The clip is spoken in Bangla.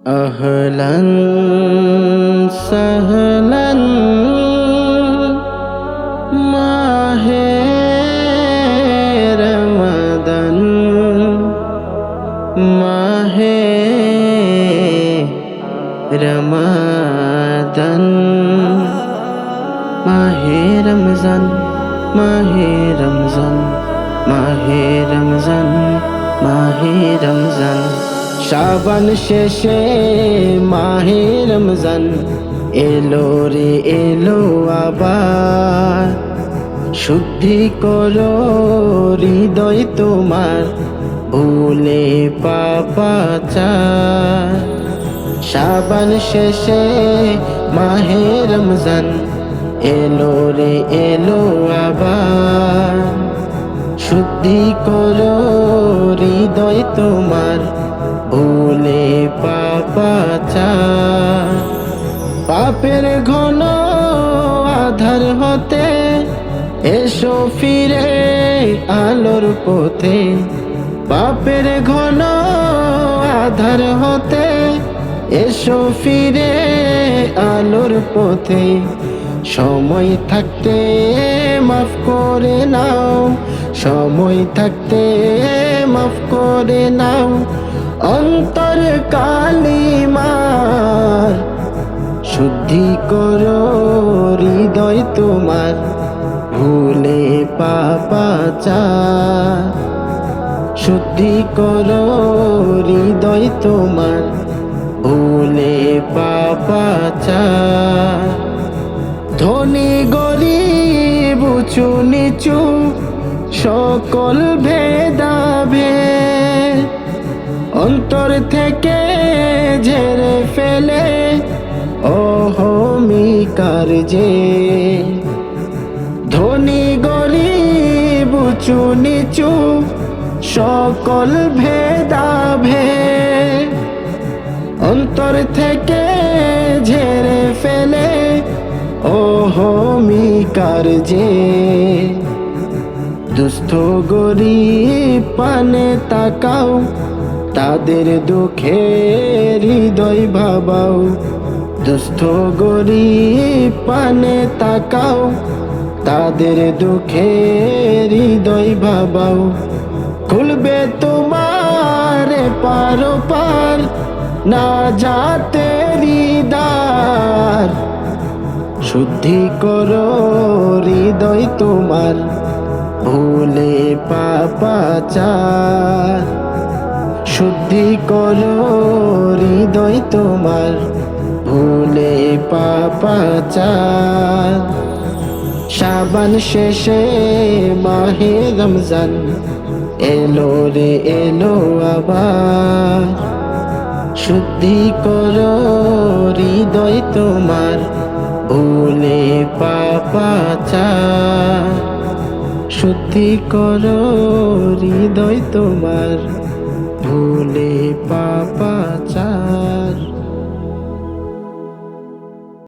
अहलन सहलन माहे रमदन माहे रमदन माहे रमजान माहे रमजान माहे रमजान माहे रमजान শাবান শেষে মাহে রমজান এলো রে এলো আবার শুদ্ধি করো হৃদয় তোমার ভুলে পাপাচার শাবান শেষে মাহে রমজান এলো রে এলো আবার শুদ্ধি করো হৃদয় তোমার ভুলে পাপাচার পাপের ঘন আধার হতে এসো ফিরে আলোর পথে পাপের ঘন আধার হতে এসো ফিরে আলোর পথে সময় থাকতে মাফ করে নাও সময় থাকতে মাফ করে নাও অন্তর কালিমার শুদ্ধি করো হৃদয় তোমার ভুলে পাপাচার শুদ্ধি করো হৃদয় তোমার ভুলে পাপাচার ধনী গরিব উঁচু নিচু সকল ভেদাভেদ অন্তর থেকে ঝেড়ে ফেলে অহমিকার যে ধনী গরিব উঁচু নিচু সকল ভেদাভেদ অন্তর থেকে ঝেড়ে ফেলে অহমিকার যে দুস্থ গরিব পানে তাকাও তাদের দুঃখে হৃদয় ভাবাও দুস্থ গরিব পানে তাকাও তাদের দুঃখে হৃদয় ভাবাও খুলবে তোমার পারো পার না যাতে হৃদয় শুদ্ধি করো হৃদয় তোমার ভুলে পাপাচার শুদ্ধি করো হৃদয় তোমার ভুলে পাপাচার শাবান শেষে মাহে রমজান এলো রে এলো আবার শুদ্ধি করো হৃদয় তোমার ভুলে পাপাচার শুদ্ধি করো হৃদয় তোমার ভুলে পাপাচার।